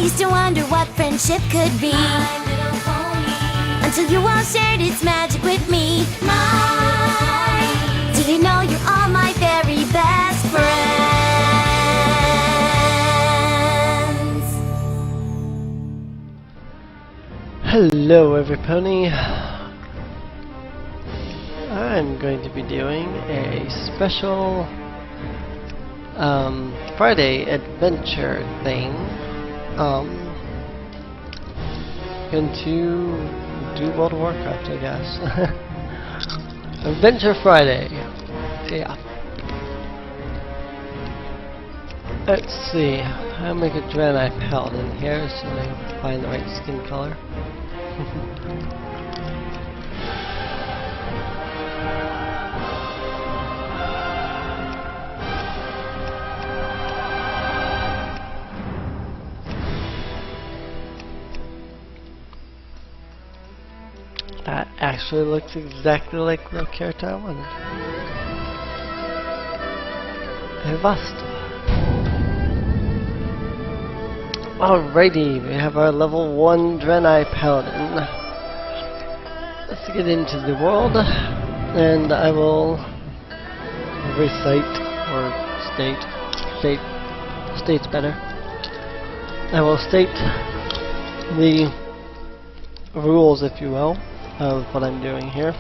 used to wonder what friendship could be, until you all shared its magic with me. Did you know you're all my very best friends? Hello everypony. I'm going to be doing a special Friday adventure thing. Going to do World of Warcraft, I guess. Adventure Friday. Yeah. Let's see. I'll make a Draenei Paladin here so I find the right skin color. That actually looks exactly like the character I wanted. Vasta. Alrighty, we have our level 1 Draenei Paladin. Let's get into the world, and I will recite, or state's better. I will state the rules, if you will, of what I'm doing here.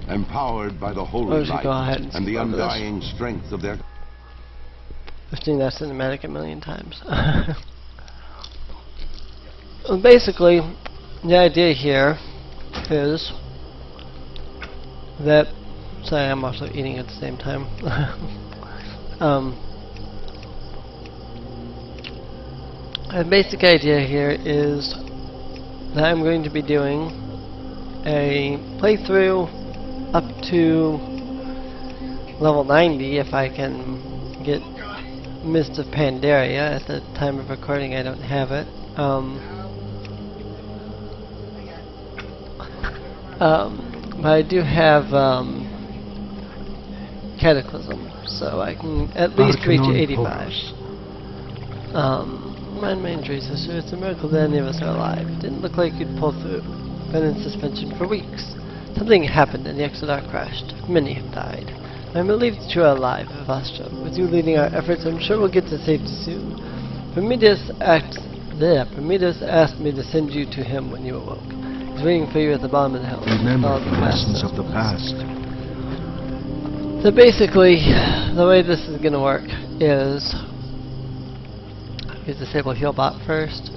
Empowered by the holy light and the undying strength of their... I've seen that cinematic a million times. Basically, the idea here is that... Sorry, I'm also eating at the same time. The basic idea here is that I'm going to be doing a playthrough up to level 90 if I can get Mist of Pandaria. At the time of recording I don't have it. But I do have Cataclysm, so I can at least reach 85. My injury, sister. It's a miracle that any of us are alive. Didn't look like you'd pull through. Been in suspension for weeks. Something happened and the Exodar crashed. Many have died. I'm relieved that you are alive, Vasta. With you leading our efforts, I'm sure we'll get to safety soon. Prometheus asked me to send you to him when you awoke. He's waiting for you at the bottom of the hill. Remember the lessons of the past. So basically, the way this is gonna work is... disable heal bot first.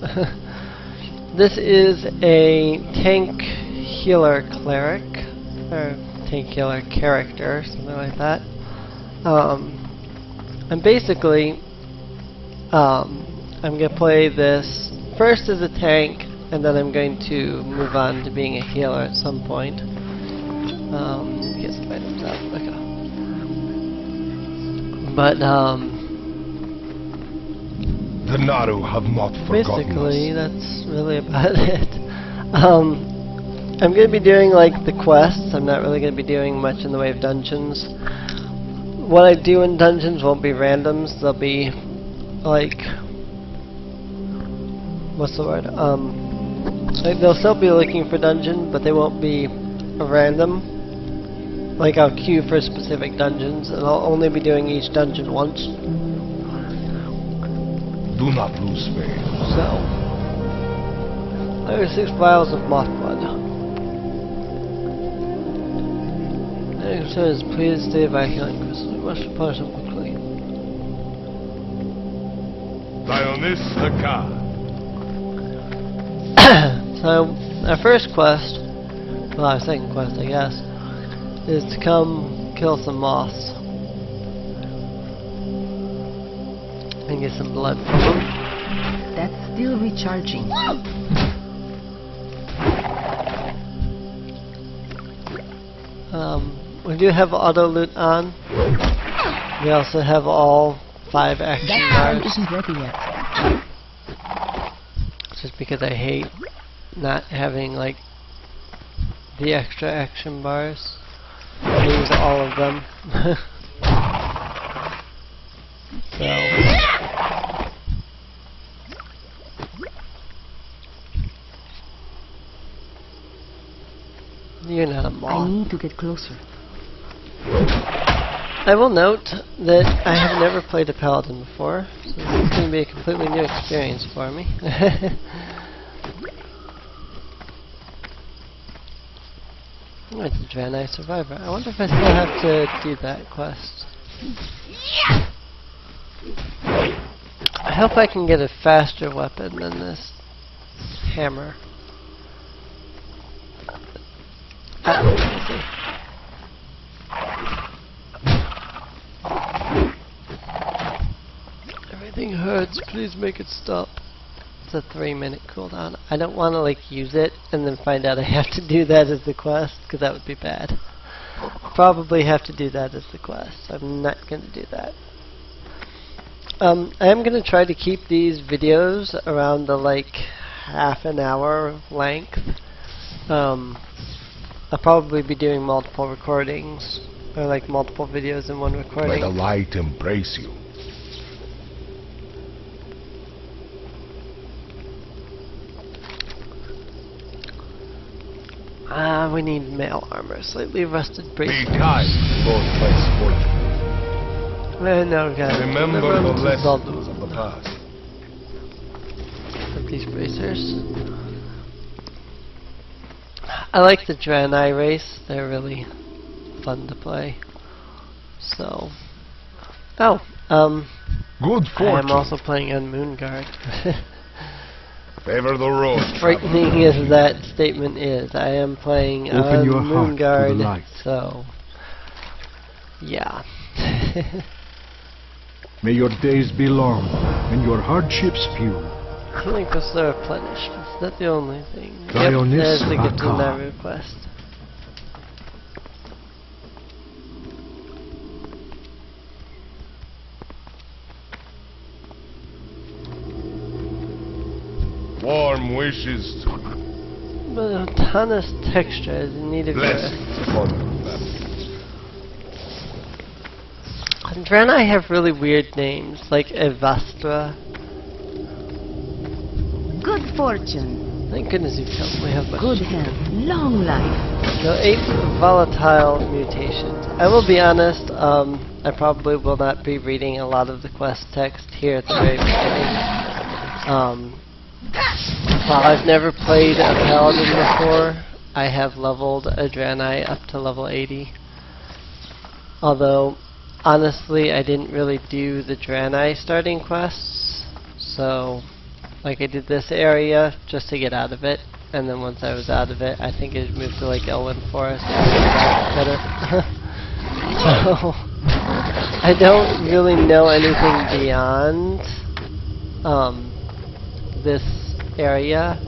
This is a tank healer cleric, or tank healer character, something like that. And basically, I'm gonna play this first as a tank, and then I'm going to move on to being a healer at some point. Get some items out. Okay. But the Naru have not forgotten basically, us. that's really about it. I'm going to be doing like the quests. I'm not really going to be doing much in the way of dungeons. What I do in dungeons won't be randoms. They'll be like... what's the word? Like they'll still be looking for dungeon, but they won't be random. Like I'll queue for specific dungeons, and I'll only be doing each dungeon once. Do not lose faith. So, there are 6 vials of moth blood. Next says, please stay by healing crystal. We must replenish them quickly. Dionys Haka. So, our first quest, well, our second quest, I guess, is to come kill some moths. And get some blood from them. That's still recharging. We do have auto loot on. We also have all 5 action That bars. isn't ready yet. Just because I hate not having like the extra action bars. I use all of them. So moth. I need to get closer. I will note that I have never played a paladin before, so this is going to be a completely new experience for me. Where's the Draenei Survivor? I wonder if I still have to do that quest. I hope I can get a faster weapon than this hammer. Everything hurts, please make it stop. It's a 3-minute cooldown. I don't want to like use it and then find out I have to do that as the quest, because that would be bad. Probably have to do that as the quest. I'm not going to do that. I am going to try to keep these videos around the like half an hour length. I'll probably be doing multiple recordings, or like multiple videos in one recording. Let the light embrace you. We need mail armor, slightly rusted Be bracelet. kind, Lord Transformer. No, guys. Remember the lessons of the past. Of these bracers. I like the Draenei race. They're really fun to play. So, Good I am fortune. also playing on Moonguard. Favor the road. Frightening as that statement is, I am playing Open on your heart to the Moonguard. light. So, yeah. May your days be long and your hardships few. Clinkers are replenished. Is that the only thing? Yep, Dionys there's the gift in Aka. that request. Warm wishes. Monotonous texture is in need of Blessings upon them. And Draenei have really weird names, like Equestria. Good fortune, Thank goodness you've helped me have much. good health, long life. So 8 volatile mutations. I will be honest, I probably will not be reading a lot of the quest text here at the very beginning. While I've never played a paladin before, I have leveled a Draenei up to level 80. Although, honestly, I didn't really do the Draenei starting quests, so like I did this area just to get out of it, and then once I was out of it, I think I moved to like Elwyn Forest to get better. So I don't really know anything beyond this area,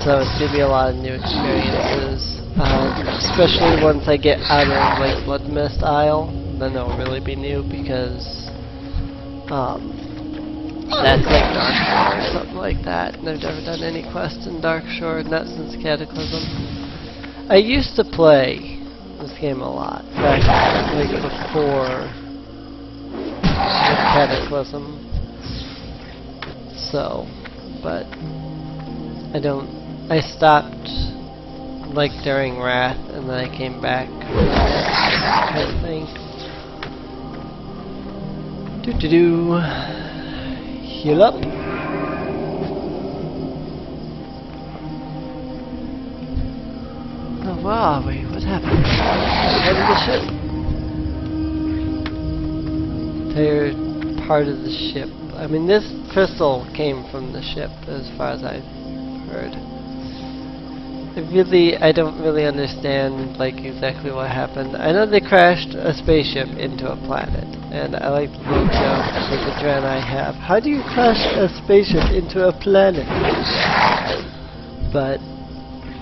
so it's gonna be a lot of new experiences, especially once I get out of like Blood Mist Isle. Then it'll really be new because that's like Dark Shore or something like that, and I've never done any quests in Dark Shore, not since Cataclysm. I used to play this game a lot back like before Cataclysm. So, but I stopped like during Wrath, and then I came back kind of thing. Heal up. Oh, where are we? What happened? Where did the ship? They're part of the ship. I mean, this crystal came from the ship, as far as I've heard. I don't really understand, like, exactly what happened. I know they crashed a spaceship into a planet, and I like the little joke that the Draenei have. How do you crash a spaceship into a planet? But,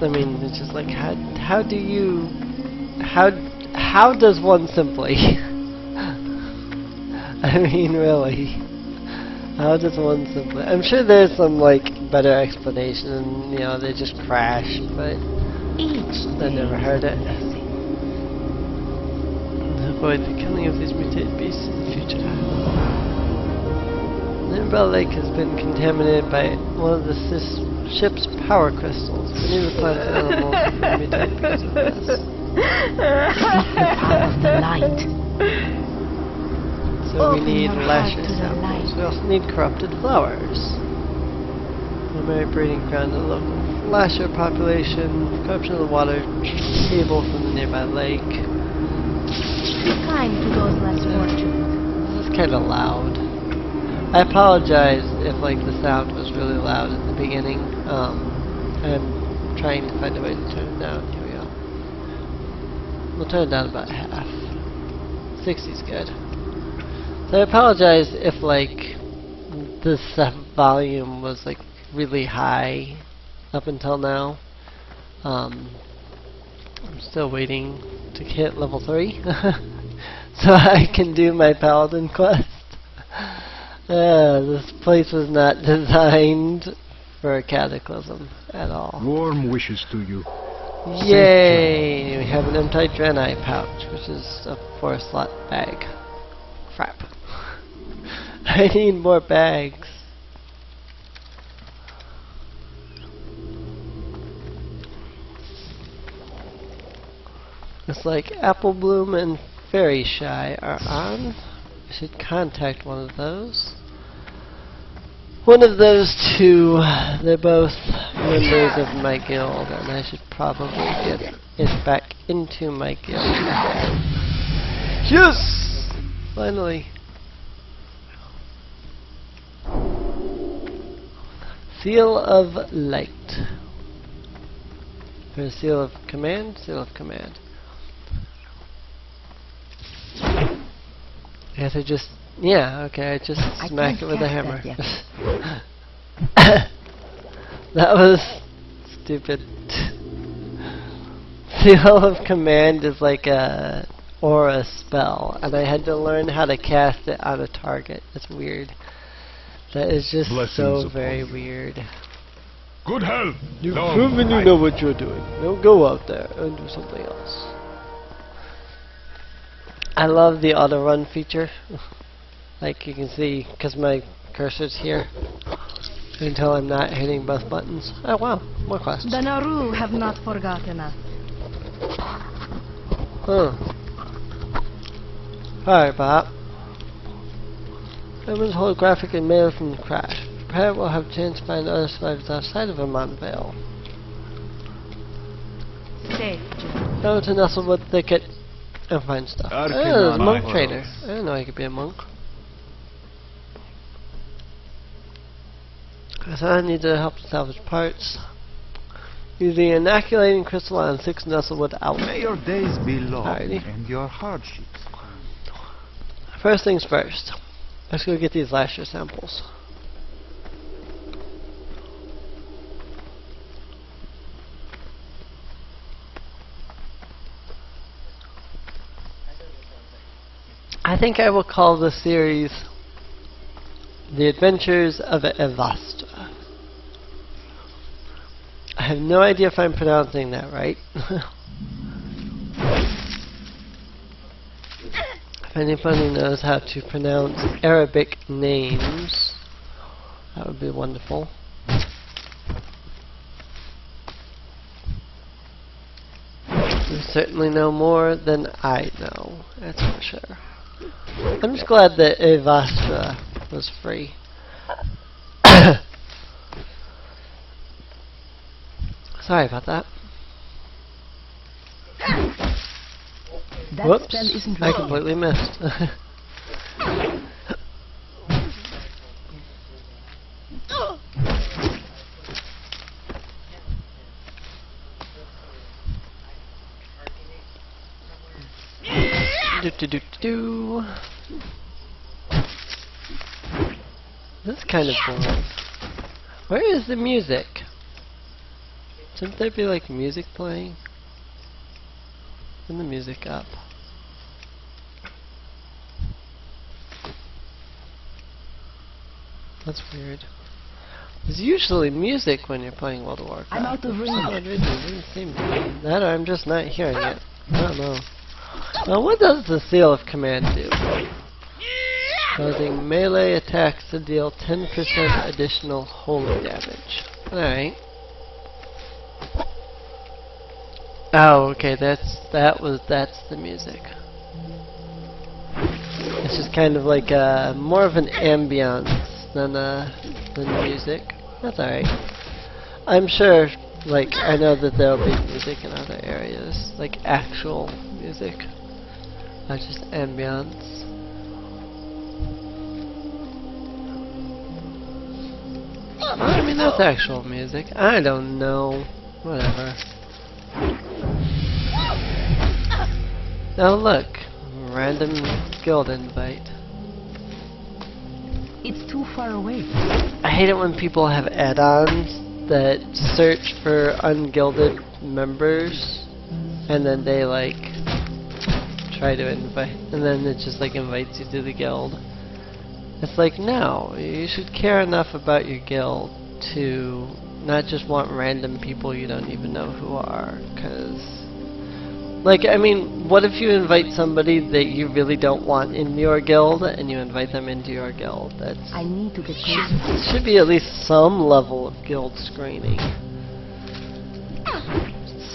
I mean, it's just like, how does one simply? I mean, really. How does one simply? I'm sure there's some like better explanation, and you know they just crash, but I never heard it. Avoid the killing of these mutated beasts in the future. No, Ammen Vale Lake has been contaminated by one of the ship's power crystals. Many of the plants and animals have been mutated because of this. Seek the power of the light. So we Open need your heart lasher to the samples. light. We also need corrupted flowers. Primary breeding ground of the local lasher population. Corruption of the water table from the nearby lake. Be kind to those less fortunate. This is kind of loud. I apologize if like the sound was really loud at the beginning. I'm trying to find a way to turn it down. Here we go. We'll turn it down about half. 60's good. So I apologize if like this volume was like really high up until now. I'm still waiting to hit level 3 so I can do my Paladin quest. This place was not designed for a cataclysm at all. Warm wishes to you. Yay! We have an empty Draenei pouch, which is a 4-slot bag. Crap. I need more bags. It's like Apple Bloom and Fairy Shy are on. I should contact one of those. One of those two, they're both members of my guild, and I should probably get it back into my guild. Yes! Finally. Seal of Light. There's Seal of Command, Seal of Command. I have to just, yeah, okay, I just smack it with a hammer. That was stupid. Seal of Command is like a aura spell, and I had to learn how to cast it on a target. It's weird. That is just so very weird. Good health. You've proven you know what you're doing. Now go out there and do something else. I love the auto run feature. Like you can see, because my cursor's here, until I'm not hitting both buttons. Oh wow, more quests. The Naru have not forgotten us. Huh. Alright, Bob. It was holographic and mail from the crash. Prepare will have a chance to find other survivors outside of Ammen Vale. Safe, Joe. Go to Nestlewood Thicket and find stuff. Oh, there's a monk trader. I didn't know I could be a monk. So I need to help salvage parts. Use the inoculating crystal on 6 Nestlewood outlets. May your days be long Alrighty. and your hardships. First things first. Let's go get these lasher samples. I think I will call the series The Adventures of Equestria. I have no idea if I'm pronouncing that right. If anybody knows how to pronounce Arabic names, that would be wonderful. You certainly know more than I know, that's for sure. I'm just glad that Equestria was free. Sorry about that. Whoops, I completely missed. Do. This is kind of boring. Where is the music? Shouldn't there be like music playing? Turn the music up. That's weird. There's usually music when you're playing World of Warcraft. I'm out of range. It doesn't seem to be. That or I'm just not hearing it. I don't know. Now what does the Seal of Command do? causing melee attacks to deal 10% additional holy damage. Alright. Oh, okay, that's the music. It's just kind of like more of an ambience than music. That's alright. I'm sure, like, I know that there'll be music in other areas, like actual music, not just ambience. I mean, that's actual music. I don't know. Whatever. Oh, look. Random guild invite. It's too far away. I hate it when people have add-ons that search for ungilded members and then they, like, try to invite, and then it just, like, invites you to the guild. It's like, no, you should care enough about your guild to not just want random people you don't even know who are, because, like, I mean, what if you invite somebody that you really don't want in your guild, and you invite them into your guild? I need to get closer. Should be at least some level of guild screening.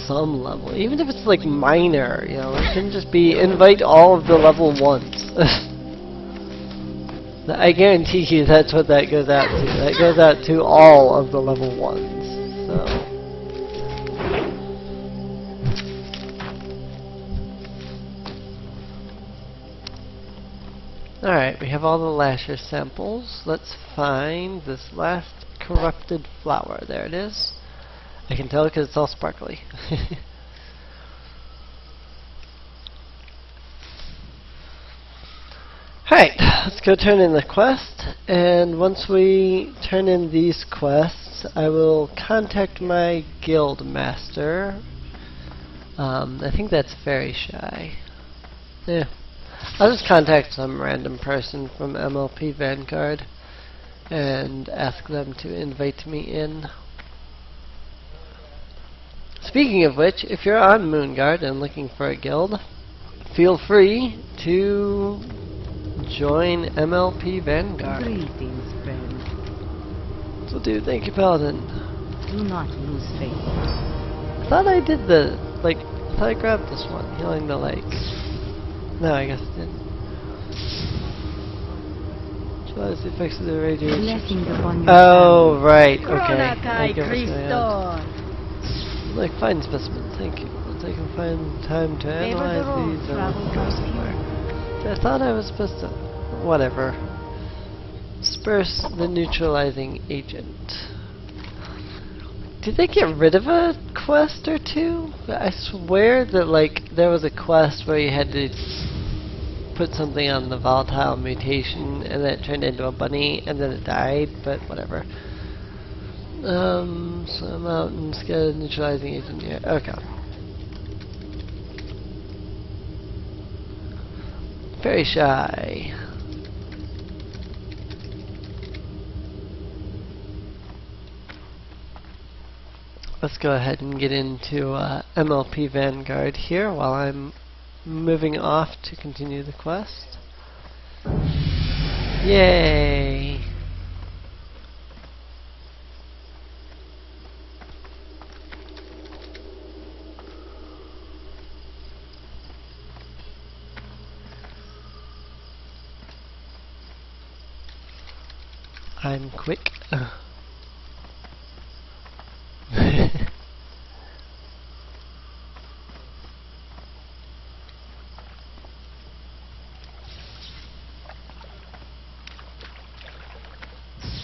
Some level, even if it's, like, minor, you know, it shouldn't just be invite all of the level 1s. I guarantee you that's what that goes out to. That goes out to all of the level 1s. So. Alright, we have all the lasher samples. Let's find this last corrupted flower. There it is. I can tell because it's all sparkly. Alright, let's go turn in the quest, and once we turn in these quests, I will contact my guild master. I think that's Very Shy. Yeah. I'll just contact some random person from MLP Vanguard and ask them to invite me in. Speaking of which, if you're on Moonguard and looking for a guild, feel free to join MLP Vanguard. Greetings, friend. So do thank you, Paladin. Do not lose faith. I thought I did I thought I grabbed this one, healing the lake. No, I guess I didn't. Utilize the effects of the radiation. Blessings upon you. Oh, right, okay. I get what's going on. Like, fine specimens, thank you. Once I can find time to analyze these, I will go somewhere. I thought I was supposed to... whatever. Disperse the neutralizing agent. Did they get rid of a quest or two? I swear that, like, there was a quest where you had to put something on the volatile mutation and then it turned into a bunny and then it died, but whatever. So I'm out and get a neutralizing agent here. Okay. Very Shy. Let's go ahead and get into MLP Vanguard here while I'm moving off to continue the quest. Yay! I'm quick.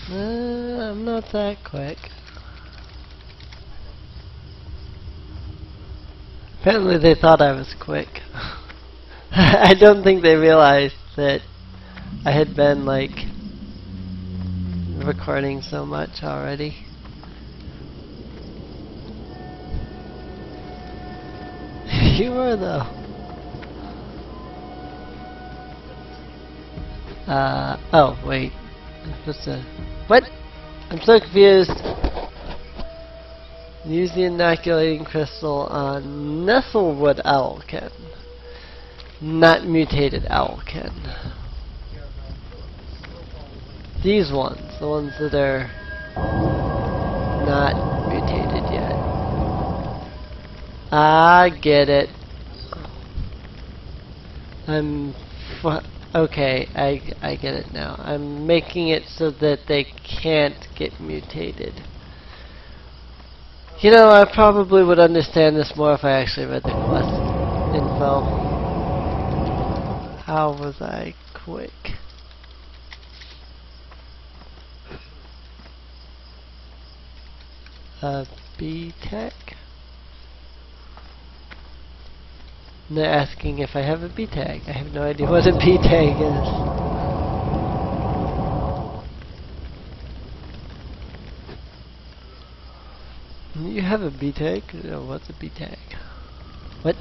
I'm not that quick. Apparently they thought I was quick. I don't think they realized that I had been, like, recording so much already. You were, though. Oh, wait. I'm supposed to... What? I'm so confused. Use the inoculating crystal on Nestlewood Owlkin. Not mutated Owlkin. These ones, the ones that are not mutated yet. I get it. Okay, I get it now. I'm making it so that they can't get mutated. You know, I probably would understand this more if I actually read the quest info. How was I quick? B-Tech? And they're asking if I have a B-Tag. I have no idea what a B-Tag is. You have a B-Tag? No, what's a B-Tag? What?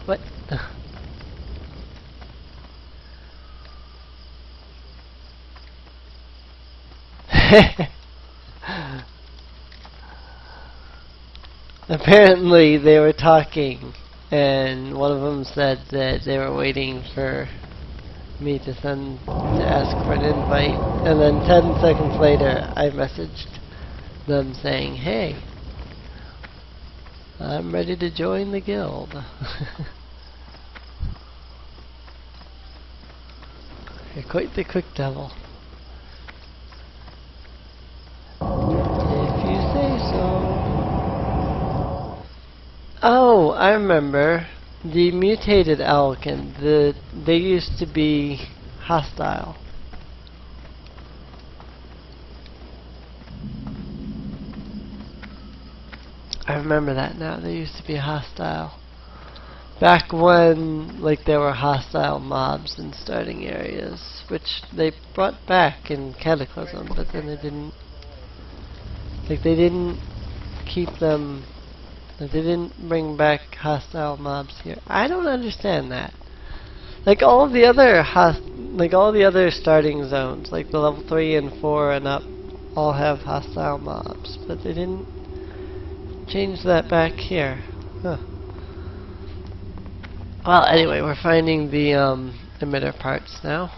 Apparently they were talking and one of them said that they were waiting for me to ask for an invite, and then 10 seconds later I messaged them saying, hey, I'm ready to join the guild. You're quite the quick devil. If you say so. Oh, I remember. The mutated Alkin, they used to be hostile. I remember that now. They used to be hostile. Back when, like, there were hostile mobs in starting areas, which they brought back in Cataclysm, but then they didn't. Like, they didn't keep them. Like, they didn't bring back hostile mobs here. I don't understand that. Like all of the other starting zones, like the level 3 and 4 and up, all have hostile mobs, but they didn't change that back here. Huh. Well, anyway, we're finding the emitter parts now.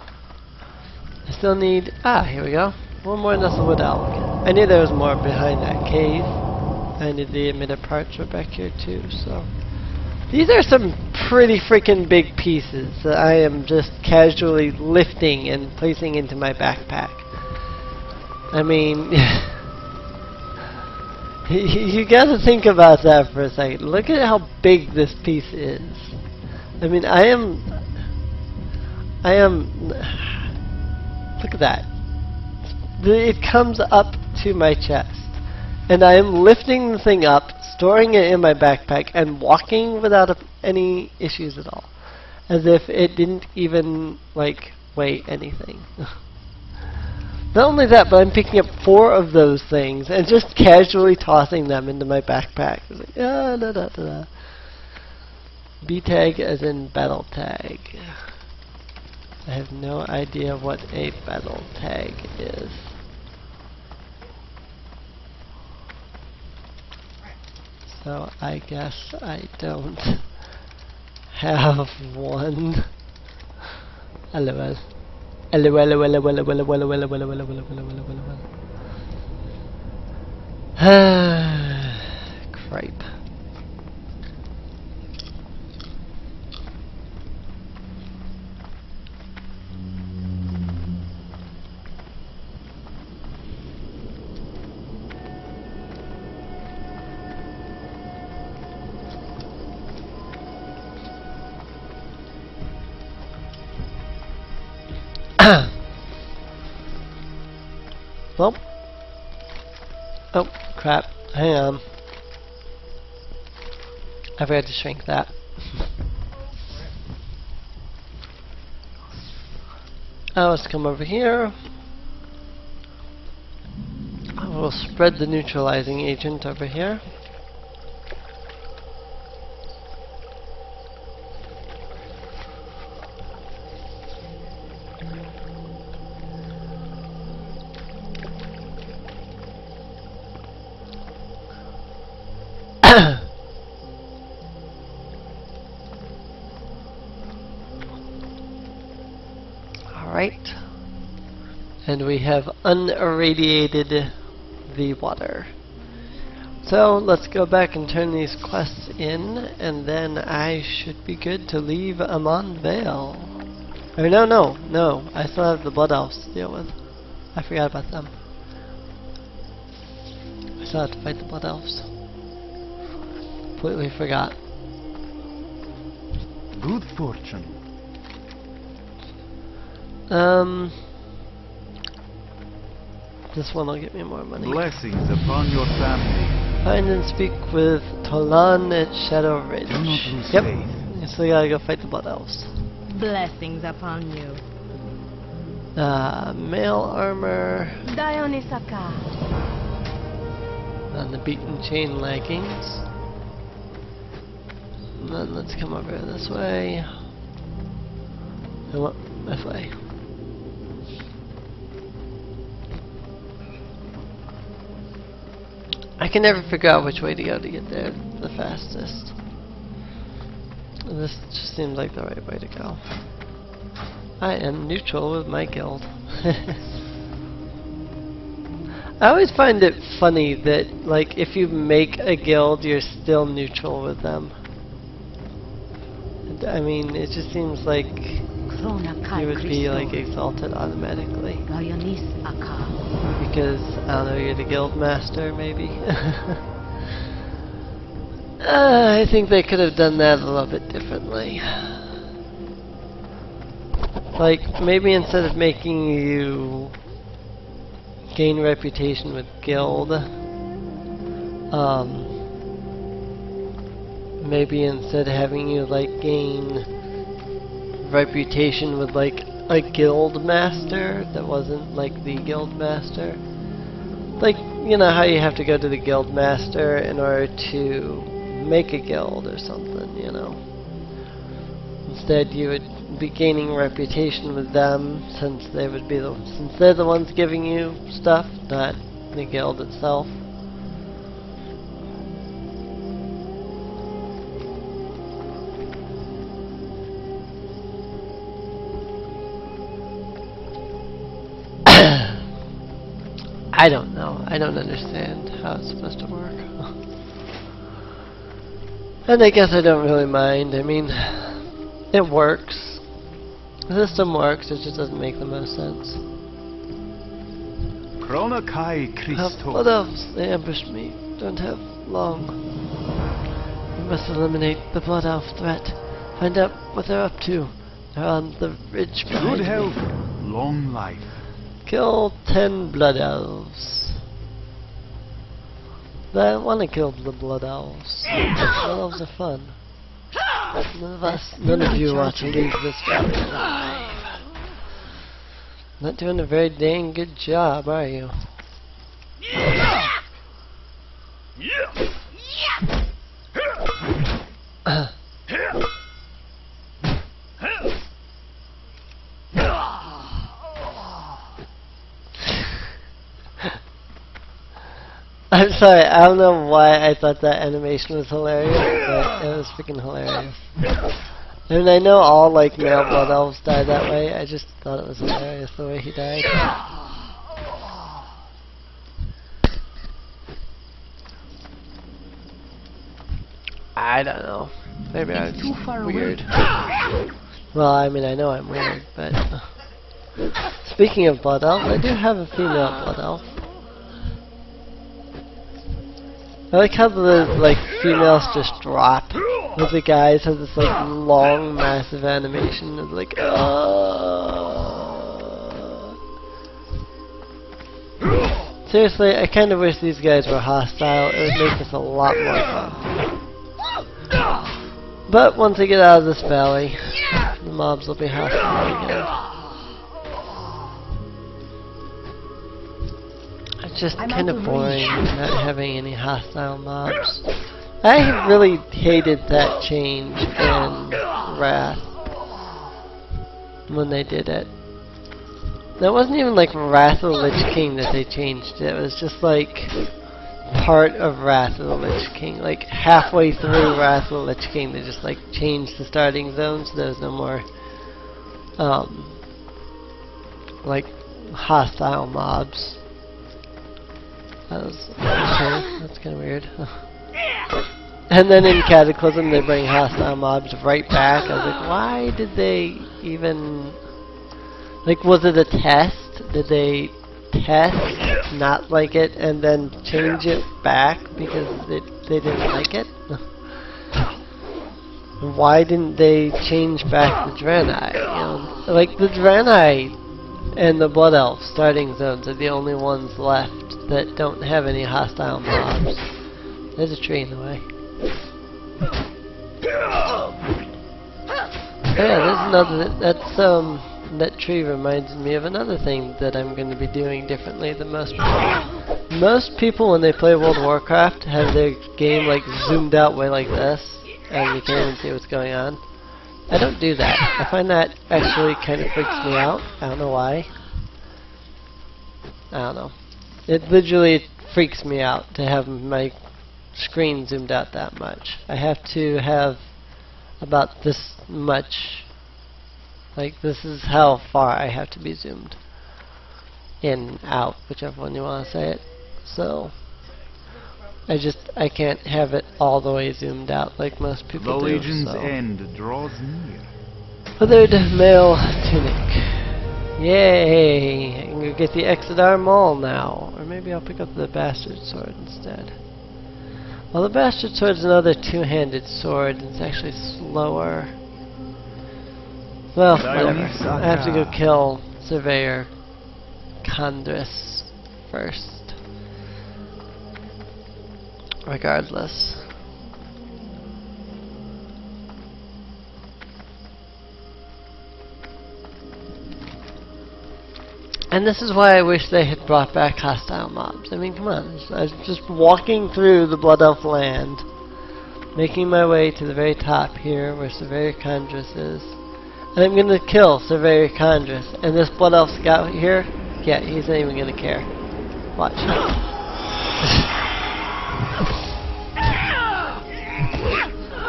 I still need... here we go. One more Nestlewood Elk. I knew there was more behind that cave. I need the emitter parts right back here too, so... These are some pretty freaking big pieces that I am just casually lifting and placing into my backpack. I mean... you gotta think about that for a second. Look at how big this piece is. I mean, I am... Look at that. It comes up to my chest. And I am lifting the thing up, storing it in my backpack, and walking without any issues at all. As if it didn't even, like, weigh anything. Not only that, but I'm picking up 4 of those things and just casually tossing them into my backpack. It's like, B-tag as in battle tag. I have no idea what a battle tag is. So I guess I don't have one. LOL. Cripe. Well, oh crap, hang on. I forgot to shrink that. Let's come over here. I will spread the neutralizing agent over here. Alright. And we have unirradiated the water. So let's go back and turn these quests in, and then I should be good to leave Ammen Vale. Or no, I still have the Blood Elves to deal with. I forgot about them. I still have to fight the Blood Elves. Completely forgot. Good fortune. This one will get me more money. Blessings upon your family. Find and speak with Tolan at Shadow Ridge. Do not lose Yep. faith. So we gotta go fight the Blood Elves. Blessings upon you. Mail armor Dionysaka. on the beaten chain leggings. And then let's come over this way. And what? This way. I can never figure out which way to go to get there the fastest. This just seems like the right way to go. I am neutral with my guild. I always find it funny that, like, if you make a guild, you're still neutral with them. I mean, it just seems like you would be, like, exalted automatically. Because, I don't know, you're the guild master, maybe? I think they could have done that a little bit differently. Like, maybe instead of making you gain reputation with guild, maybe instead having you, like, gain reputation with, like, a guild master that wasn't, like, the guild master. Like, you know how you have to go to the guild master in order to make a guild or something, you know. Instead, you would be gaining reputation with them, since they would be since they're the ones giving you stuff, not the guild itself. I don't know. I don't understand how it's supposed to work. And I guess I don't really mind. I mean, it works. The system works, it just doesn't make the most sense. Chronokai Christo. What else? They ambushed me. Don't have long. We must eliminate the Blood Elf threat. Find out what they're up to. They're on the ridge behind Good health, me. long life. Kill 10 Blood Elves. I want to kill the Blood Elves. Blood Elves are fun. None of you want to leave this valley alive. Not doing a very dang good job, are you? I'm sorry, I don't know why I thought that animation was hilarious, but it was freaking hilarious. I mean, I know all, like, male Blood Elves die that way, I just thought it was hilarious the way he died. I don't know. Maybe I was weird. Well, I mean, I know I'm weird, but... Speaking of Blood Elves, I do have a female Blood Elf. I like how the, like, females just drop, but the guys have this, like, long, massive animation of, like, Seriously, I kind of wish these guys were hostile. It would make this a lot more fun. But once I get out of this valley, the mobs will be hostile again. It's just kind of boring not having any hostile mobs. I really hated that change in Wrath when they did it. That wasn't even like Wrath of the Lich King that they changed it. It was just like part of Wrath of the Lich King. Like halfway through Wrath of the Lich King they just like changed the starting zone so there was no more like hostile mobs. That's kind of weird. And then in Cataclysm they bring hostile mobs right back. I was like, why did they even... Like, was it a test? Did they test not like it and then change it back because they didn't like it? Why didn't they change back the Draenei? You know, like, the Draenei and the Blood Elf starting zones are the only ones left that don't have any hostile mobs. There's a tree in the way. Yeah, there's another. That tree reminds me of another thing that I'm going to be doing differently than most people. Most people, when they play World of Warcraft, have their game like zoomed out way like this, and you can't even see what's going on. I don't do that. I find that actually kind of freaks me out. I don't know why. I don't know. It literally freaks me out to have my screen zoomed out that much. I have to have about this much. Like, this is how far I have to be zoomed. In, out, whichever one you want to say it. So, I can't have it all the way zoomed out like most people The do. legion's So. end draws near. Feathered male tunic. Yay! I can go get the Exodar Maul now. Or maybe I'll pick up the Bastard Sword instead. Well, the Bastard Sword is another two-handed sword, and it's actually slower. Well, whatever. I have to go kill Surveyor Condris first. Regardless. And this is why I wish they had brought back hostile mobs. I mean, come on. I was just walking through the Blood Elf land, making my way to the very top here where Surveyor Condris is. And I'm gonna kill Surveyor Condris. And this Blood Elf scout here, yeah, he's not even gonna care. Watch.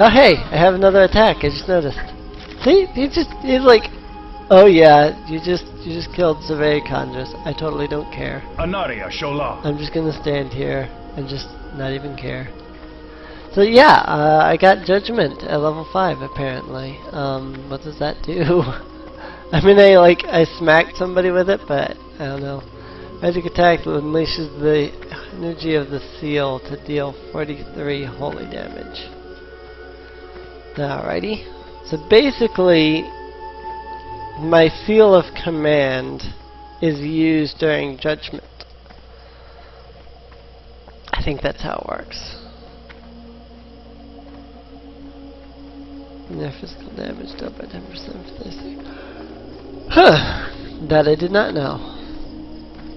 Oh hey, I have another attack, I just noticed. See? He's like, oh yeah, you just killed Surveyor Condris. I totally don't care. Anaria Shola. I'm just gonna stand here and just not even care. So yeah, I got Judgment at level 5 apparently. What does that do? I mean, I smacked somebody with it, but I don't know. Magic attack unleashes the energy of the seal to deal 43 holy damage. Alrighty. So basically, my seal of command is used during Judgment. I think that's how it works. Their physical damage dealt by 10% for this. Huh! That I did not know.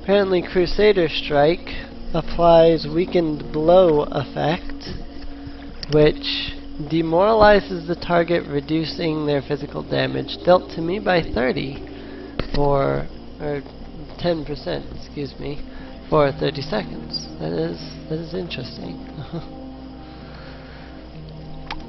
Apparently Crusader Strike applies weakened blow effect, which demoralizes the target, reducing their physical damage dealt to me by 30 for, or 10%, excuse me, for 30 seconds. That is interesting.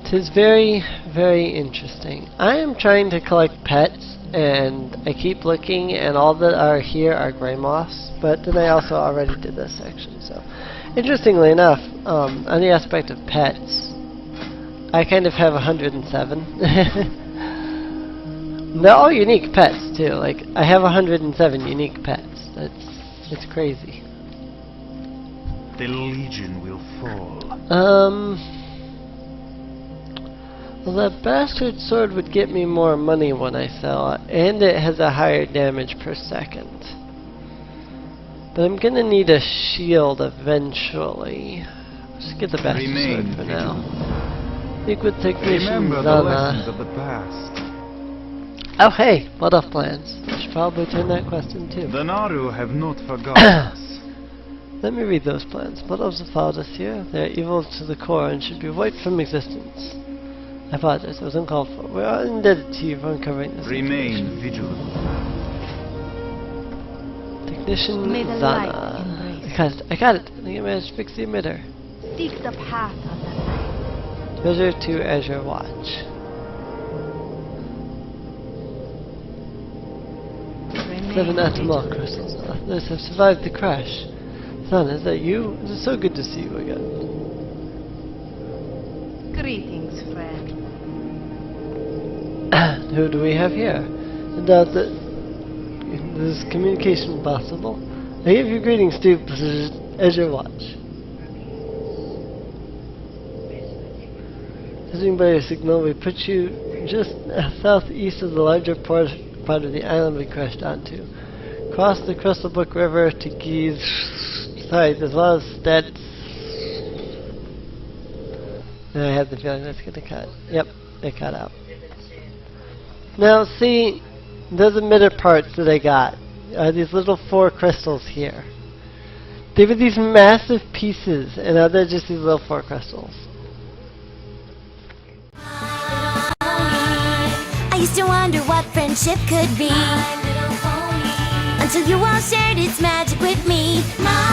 Tis very, very interesting. I am trying to collect pets, and I keep looking, and all that are here are gray moths, but then I also already did this section, so. Interestingly enough, on the aspect of pets, I kind of have 107. They're all unique pets, too. Like, I have 107 unique pets. It's crazy. The Legion will fall. Well, that Bastard Sword would get me more money when I sell it, and it has a higher damage per second. But I'm gonna need a shield eventually. Just get the Bastard Sword for now. Liquid Technician Remember the lessons of the past. Oh hey, Blood Elf plans. I should probably turn that quest in too. The Naru have not forgotten us. Let me read those plans. Blood Elves have followed us here. They are evil to the core and should be wiped from existence. I apologize, it was uncalled for. We are indebted to you for uncovering this. Remain vigilant. Technician May the light Zana. embrace. I got it. I think I managed to fix the emitter. Seek the path of the light. Treasure to Azure Watch. 7 Atamal crystals. Others have survived the crash. Son, is that you? It is so good to see you again. Greetings, friend. Who do we have here? I doubt that this communication possible. I give you greetings to as your watch. Judging by your signal, we put you just southeast of the larger part of the island we crashed onto. Cross the Crystal Brook River to Gee's site, as well as Stats. I have the feeling that's going to cut. Yep, it cut out. Now, see, those emitter parts that I got are these little 4 crystals here. They were these massive pieces, and now they're just these little 4 crystals. I used to wonder what friendship could be, until you all shared its magic with me. My